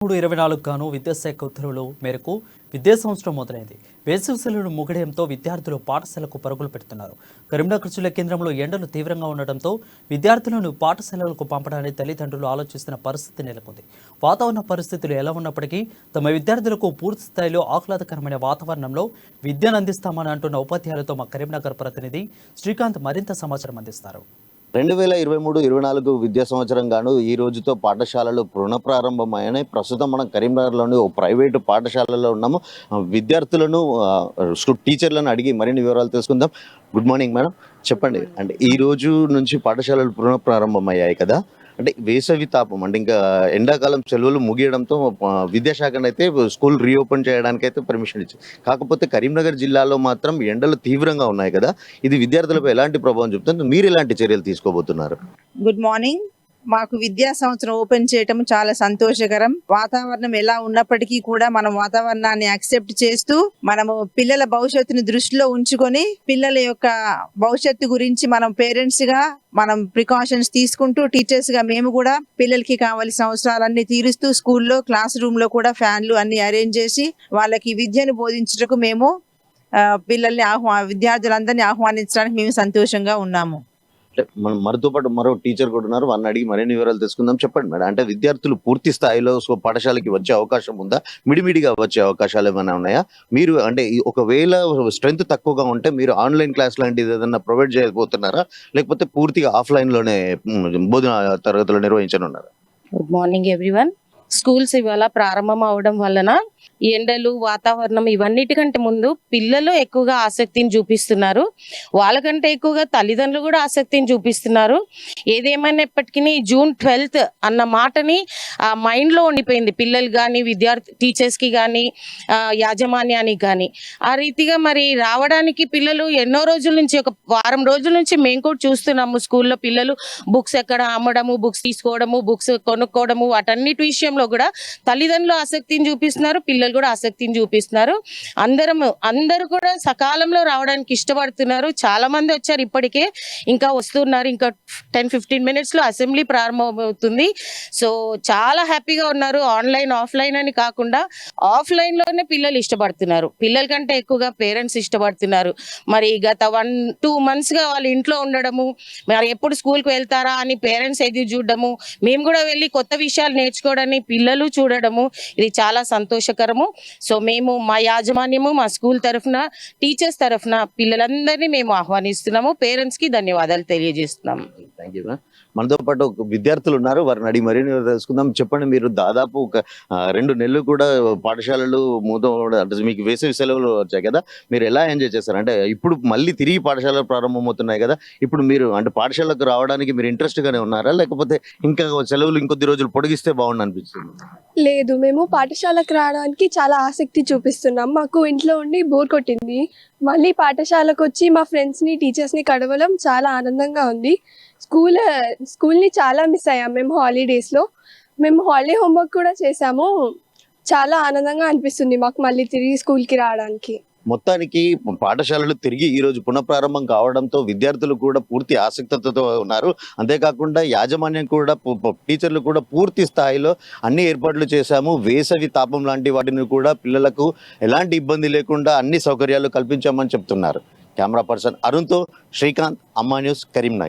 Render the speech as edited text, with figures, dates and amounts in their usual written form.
2024 గాను విద్యాశాఖ ఉత్తర్వుల మేరకు విద్యా సంవత్సరం మొదలైంది. వేసవి సెలవులు ముగియడంతో విద్యార్థులు పాఠశాలకు పరుగులు పెడుతున్నారు. కరీంనగర్ జిల్లా కేంద్రంలో ఎండలు తీవ్రంగా ఉండడంతో విద్యార్థులను పాఠశాలలకు పంపడానికి తల్లిదండ్రులు ఆలోచిస్తున్న పరిస్థితి నెలకొంది. వాతావరణ పరిస్థితులు ఎలా ఉన్నప్పటికీ తమ విద్యార్థులకు పూర్తి స్థాయిలో ఆహ్లాదకరమైన వాతావరణంలో విద్యను అందిస్తామని అంటున్న ఉపాధ్యాయులతో మా కరీంనగర్ ప్రతినిధి శ్రీకాంత్ మరింత సమాచారం అందిస్తారు. 2023-24 విద్యా సంవత్సరం గాను ఈ రోజుతో పాఠశాలలు పునఃప్రారంభమయ్యాయి. ప్రస్తుతం మనం కరీంనగర్లోని ఓ ప్రైవేటు పాఠశాలలో ఉన్నాము. విద్యార్థులను టీచర్లను అడిగి మరిన్ని వివరాలు తెలుసుకుందాం. గుడ్ మార్నింగ్ మేడం, చెప్పండి. అంటే ఈ రోజు నుంచి పాఠశాలలు పునఃప్రారంభమయ్యాయి కదా, అంటే వేసవి తాపం అంటే ఇంకా ఎండాకాలం సెలవులు ముగియడంతో విద్యాశాఖనైతే స్కూల్ రీఓపెన్ చేయడానికి అయితే పర్మిషన్ ఇచ్చింది. కాకపోతే కరీంనగర్ జిల్లాలో మాత్రం ఎండలు తీవ్రంగా ఉన్నాయి కదా, ఇది విద్యార్థులపై ఎలాంటి ప్రభావం చూపుతుంది? మీరు ఎలాంటి చర్యలు తీసుకోబోతున్నారు? Good morning. మాకు విద్యా సంవత్సరం ఓపెన్ చేయటం చాలా సంతోషకరం. వాతావరణం ఎలా ఉన్నప్పటికీ కూడా మనం వాతావరణాన్ని యాక్సెప్ట్ చేస్తూ మనము పిల్లల భవిష్యత్తుని దృష్టిలో ఉంచుకొని పిల్లల యొక్క భవిష్యత్తు గురించి మనం పేరెంట్స్ గా మనం ప్రికాషన్స్ తీసుకుంటూ టీచర్స్ గా మేము కూడా పిల్లలకి కావాల్సిన అవసరాలన్నీ తీరుస్తూ స్కూల్లో క్లాస్ రూమ్ లో కూడా ఫ్యాన్లు అన్ని అరేంజ్ చేసి వాళ్ళకి విద్యను బోధించటకు మేము పిల్లల్ని విద్యార్థులందరినీ ఆహ్వానించడానికి మేము సంతోషంగా ఉన్నాము. మనతో పాటు మరో టీచర్ కూడా ఉన్నారు, వారిని అడిగి మరిన్ని వివరాలు తెలుసుకుందాం. చెప్పండి మేడం, అంటే విద్యార్థులు పూర్తి స్థాయిలో పాఠశాలకి వచ్చే అవకాశం ఉందా? మిడిమిడిగా వచ్చే అవకాశాలు ఏమైనా ఉన్నాయా? మీరు అంటే ఒకవేళ స్ట్రెంత్ తక్కువగా ఉంటే మీరు ఆన్లైన్ క్లాస్ లాంటిది ఏదైనా ప్రొవైడ్ చేయబోతున్నారా, లేకపోతే పూర్తిగా ఆఫ్లైన్ లోనే బోధన తరగతులు నిర్వహించనున్నారా? Good morning everyone. స్కూల్స్ ఇవాళ ప్రారంభం అవడం వలన ఎండలు వాతావరణం ఇవన్నిటికంటే ముందు పిల్లలు ఎక్కువగా ఆసక్తిని చూపిస్తున్నారు. వాళ్ళకంటే ఎక్కువగా తల్లిదండ్రులు కూడా ఆసక్తిని చూపిస్తున్నారు. ఏదేమైనప్పటికీ June 12th అన్న మాటని ఆ మైండ్లో ఉండిపోయింది పిల్లలు కానీ టీచర్స్కి కానీ యాజమాన్యానికి కానీ. ఆ రీతిగా మరి రావడానికి పిల్లలు ఎన్నో రోజుల నుంచి, ఒక వారం రోజుల నుంచి మేము కూడా చూస్తున్నాము. స్కూల్లో పిల్లలు బుక్స్ ఎక్కడ అమ్మడము, బుక్స్ తీసుకోవడము, బుక్స్ కొనుక్కోవడము, వాటన్నిటి విషయంలో కూడా తల్లిదండ్రులు ఆసక్తిని చూపిస్తున్నారు, పిల్లలు కూడా ఆసక్తిని చూపిస్తున్నారు. అందరూ కూడా సకాలంలో రావడానికి ఇష్టపడుతున్నారు. చాలా మంది వచ్చారు, ఇప్పటికే ఇంకా వస్తున్నారు. ఇంకా 10-15 minutes లో అసెంబ్లీ ప్రారంభమవుతుంది. సో చాలా హ్యాపీగా ఉన్నారు. ఆన్లైన్ ఆఫ్లైన్ అని కాకుండా ఆఫ్లైన్ లోనే పిల్లలు ఇష్టపడుతున్నారు. పిల్లల కంటే ఎక్కువగా పేరెంట్స్ ఇష్టపడుతున్నారు. మరి గత 1-2 months గా వాళ్ళు ఇంట్లో ఉండడము, మరి ఎప్పుడు స్కూల్కి వెళ్తారా అని పేరెంట్స్ ఎదురు చూడడము, మేము కూడా వెళ్ళి కొత్త విషయాలు నేర్చుకోవడానికి పిల్లలు చూడడము, ఇది చాలా సంతోషకరము. సో మేము మా యాజమాన్యము, మా స్కూల్ తరఫున, టీచర్స్ తరఫున పిల్లలందరినీ మేము ఆహ్వానిస్తున్నాము. పేరెంట్స్ కి ధన్యవాదాలు తెలియజేస్తున్నాము. Thank you. మనతో పాటు విద్యార్థులు ఉన్నారు, వారిని అడిగి మరిన్ని తెలుసుకుందాం. చెప్పండి, మీరు దాదాపు ఒక 2 నెలలు కూడా పాఠశాలలు అంటే మీకు వేసవి సెలవులు వచ్చాయి కదా, మీరు ఎలా ఎంజాయ్ చేస్తారు? అంటే ఇప్పుడు మళ్ళీ తిరిగి పాఠశాలలు ప్రారంభమవుతున్నాయి కదా, ఇప్పుడు మీరు అంటే పాఠశాలకు రావడానికి మీరు ఇంట్రెస్ట్ గానే ఉన్నారా, లేకపోతే ఇంకా సెలవులు ఇంకొద్ది రోజులు పొడిగిస్తే బాగుండు అనిపిస్తుంది? లేదు, మేము పాఠశాలకు రావడానికి చాలా ఆసక్తి చూపిస్తున్నాం. మాకు ఇంట్లో ఉండి బోర్ కొట్టింది. మళ్ళీ పాఠశాలకు వచ్చి మా ఫ్రెండ్స్ని, టీచర్స్ని కలవడం చాలా ఆనందంగా ఉంది. స్కూల్ని చాలా మిస్ అయ్యాం మేము హాలిడేస్లో. మేము హాలిడే హోంవర్క్ కూడా చేసాము. చాలా ఆనందంగా అనిపిస్తుంది మాకు మళ్ళీ తిరిగి స్కూల్కి రావడానికి. మొత్తానికి పాఠశాలలు తిరిగి ఈ రోజు పునఃప్రారంభం కావడంతో విద్యార్థులు కూడా పూర్తి ఆసక్తితో ఉన్నారు. అంతేకాకుండా యాజమాన్యం కూడా, టీచర్లు కూడా పూర్తి స్థాయిలో అన్ని ఏర్పాట్లు చేశాము. వేసవి తాపం లాంటి వాటిని కూడా పిల్లలకు ఎలాంటి ఇబ్బంది లేకుండా అన్ని సౌకర్యాలు కల్పించామని చెప్తున్నారు. కెమెరా పర్సన్ అరుణ్తో శ్రీకాంత్, అమ్మా న్యూస్, కరీంనగర్.